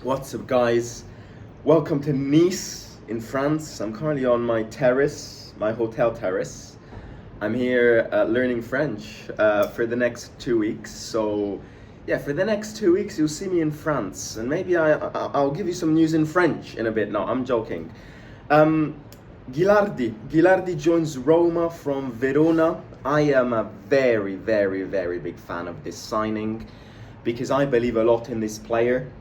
What's up, guys? Welcome to Nice in France. I'm currently on my terrace, my hotel terrace. I'm here learning French for the next 2 weeks. So, yeah, for the next 2 weeks, you'll see me in France, and maybe I'll give you some news in French in a bit. No, I'm joking. Um, Ghilardi joins Roma from Verona. I am a very, very, very big fan of this signing because I believe a lot in this player.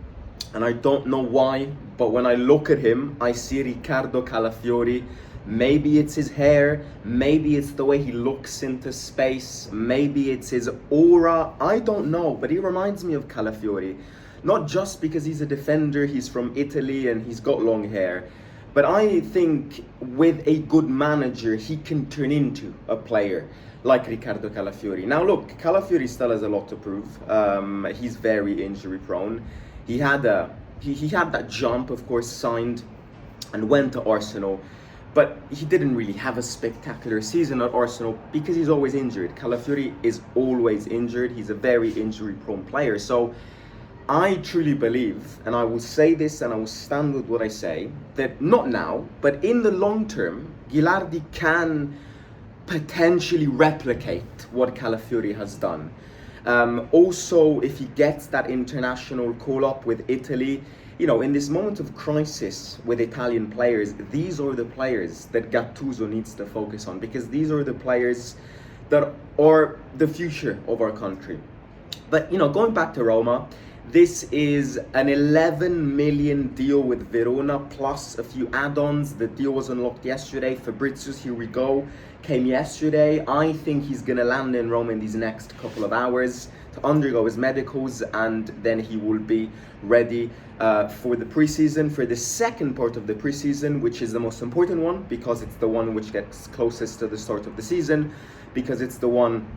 And I don't know why, but when I look at him, I see Riccardo Calafiori. Maybe it's his hair, maybe it's the way he looks into space, maybe it's his aura, I don't know, but he reminds me of Calafiori. Not just because he's a defender, he's from Italy and he's got long hair, but I think with a good manager, he can turn into a player like Riccardo Calafiori. Now look, Calafiori still has a lot to prove. He's very injury prone. He had that jump, of course, signed and went to Arsenal, but he didn't really have a spectacular season at Arsenal because he's always injured. Calafiori is always injured. He's a very injury-prone player. So I truly believe, and I will say this and I will stand with what I say, that not now, but in the long term, Ghilardi can potentially replicate what Calafiori has done. Also, if he gets that international call-up with Italy, in this moment of crisis with Italian players, these are the players that Gattuso needs to focus on, because these are the players that are the future of our country. But, going back to Roma, this is an 11 million deal with Verona plus a few add-ons. The deal was unlocked yesterday. Fabricius, here we go, came yesterday. I think he's going to land in Rome in these next couple of hours to undergo his medicals, and then he will be ready for the preseason, for the second part of the preseason, which is the most important one because it's the one which gets closest to the start of the season, because it's the one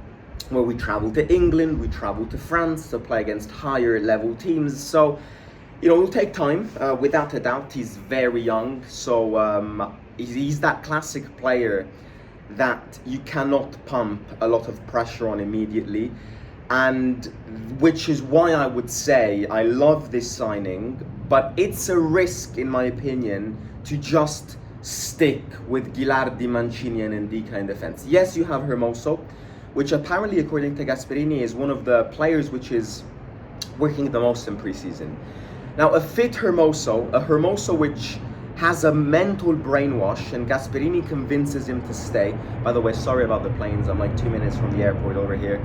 where we travel to England, we travel to France to play against higher level teams. So, it'll take time, without a doubt. He's very young, so he's that classic player that you cannot pump a lot of pressure on immediately, and which is why I would say I love this signing, but it's a risk, in my opinion, to just stick with Ghilardi, Mancini and Ndicka in defense. Yes, you have Hermoso, which apparently, according to Gasperini, is one of the players which is working the most in preseason. Now, a Hermoso which has a mental brainwash, and Gasperini convinces him to stay. By the way, sorry about the planes. I'm like 2 minutes from the airport over here.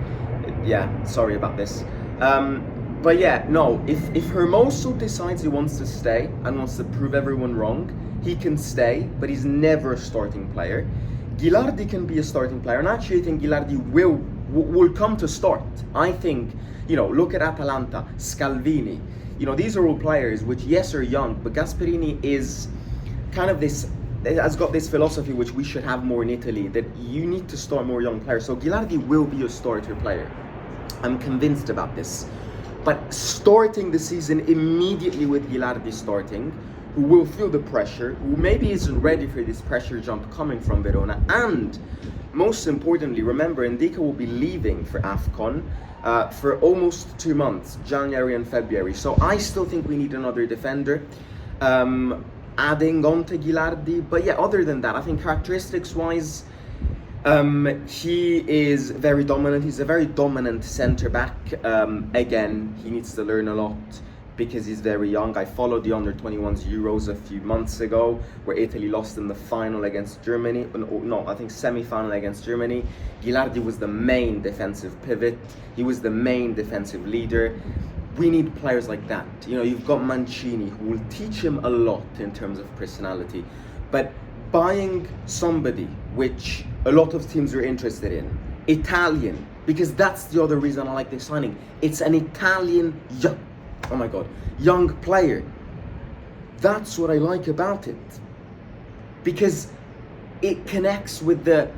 Yeah, sorry about this. But yeah, no, if Hermoso decides he wants to stay and wants to prove everyone wrong, he can stay, but he's never a starting player. Ghilardi can be a starting player, and I actually think Ghilardi will come to start. I think, look at Atalanta, Scalvini. These are all players which, yes, are young, but Gasperini is kind of has got this philosophy which we should have more in Italy, that you need to start more young players. So Ghilardi will be a starter player. I'm convinced about this. But starting the season immediately with Ghilardi starting, who will feel the pressure, who maybe isn't ready for this pressure jump coming from Verona, and most importantly, remember, Ndicka will be leaving for AFCON for almost 2 months, January and February. So I still think we need another defender, adding on to Ghilardi. But yeah, other than that, I think characteristics-wise, he is very dominant. He's a very dominant centre-back. Again, he needs to learn a lot because he's very young. I followed the under-21s Euros a few months ago, where Italy lost in the final against Germany. No, I think semi-final against Germany. Ghilardi was the main defensive pivot. He was the main defensive leader. We need players like that. You've got Mancini, who will teach him a lot in terms of personality. But buying somebody which a lot of teams are interested in, Italian, because that's the other reason I like this signing. It's an Italian young player. That's what I like about it, because it connects with the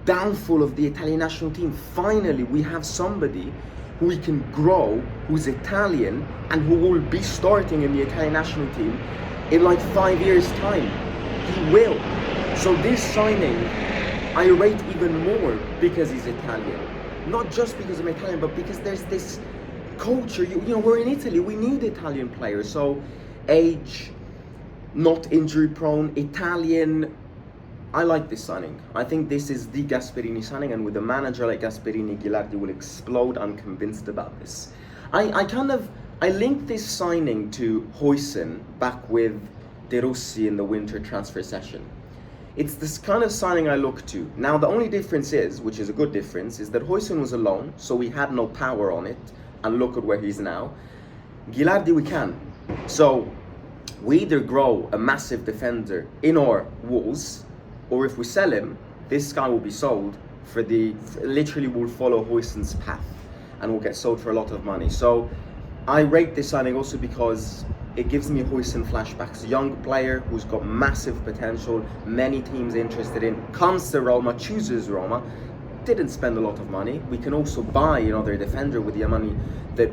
downfall of the Italian national team. Finally, we have somebody who we can grow, who's Italian, and who will be starting in the Italian national team in like 5 years' time. He will. So this signing, I rate even more because he's Italian. Not just because I'm Italian, but because there's this culture. We're in Italy. We need Italian players. So age, not injury prone, Italian. I like this signing. I think this is the Gasperini signing, and with a manager like Gasperini, Ghilardi will explode. I'm convinced about this. I link this signing to Huijsen back with De Rossi in the winter transfer session. It's this kind of signing I look to. Now, the only difference is, which is a good difference, is that Huijsen was alone, so we had no power on it, and look at where he's now. Ghilardi, we can. So, we either grow a massive defender in our walls, or if we sell him, this guy will be sold literally will follow Huijsen's path and will get sold for a lot of money. So I rate this signing also because it gives me Huijsen flashbacks. Young player who's got massive potential, many teams interested in, comes to Roma, chooses Roma, didn't spend a lot of money. We can also buy another defender with the money that,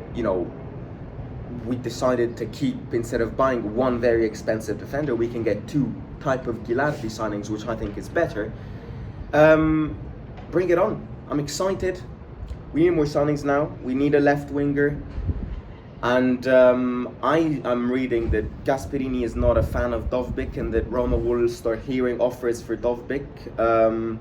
we decided to keep. Instead of buying one very expensive defender, we can get two type of Ghilardi signings, which I think is better. Bring it on. I'm excited. We need more signings now. We need a left winger. And I am reading that Gasperini is not a fan of Dovbyk and that Roma will start hearing offers for Dovbyk.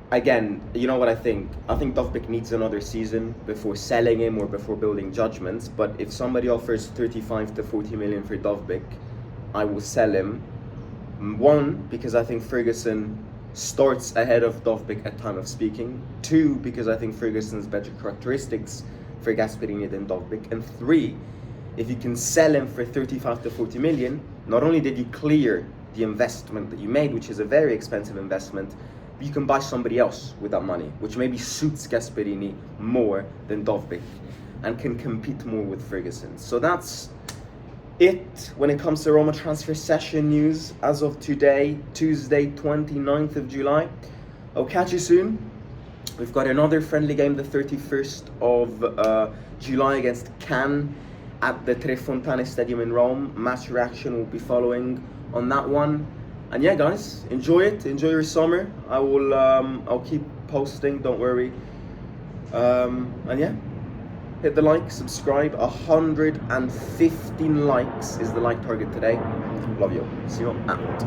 Again, you know what I think? I think Dovbyk needs another season before selling him or before building judgments. But if somebody offers 35 to 40 million for Dovbyk, I will sell him. One, because I think Ferguson starts ahead of Dovbyk at time of speaking. Two, because I think Ferguson's better characteristics for Gasperini than Dovbyk. And three, if you can sell him for 35 to 40 million, not only did you clear the investment that you made, which is a very expensive investment, you can buy somebody else with that money, which maybe suits Gasperini more than Dovbyk and can compete more with Ferguson. So that's it when it comes to Roma transfer session news as of today, Tuesday, 29th of July. I'll catch you soon. We've got another friendly game the 31st of July against Cannes at the Tre Fontane Stadium in Rome. Match reaction will be following on that one. And yeah, guys, enjoy it. Enjoy your summer. I'll keep posting. Don't worry. And yeah, hit the like, subscribe. 115 likes is the like target today. Love you. See you out.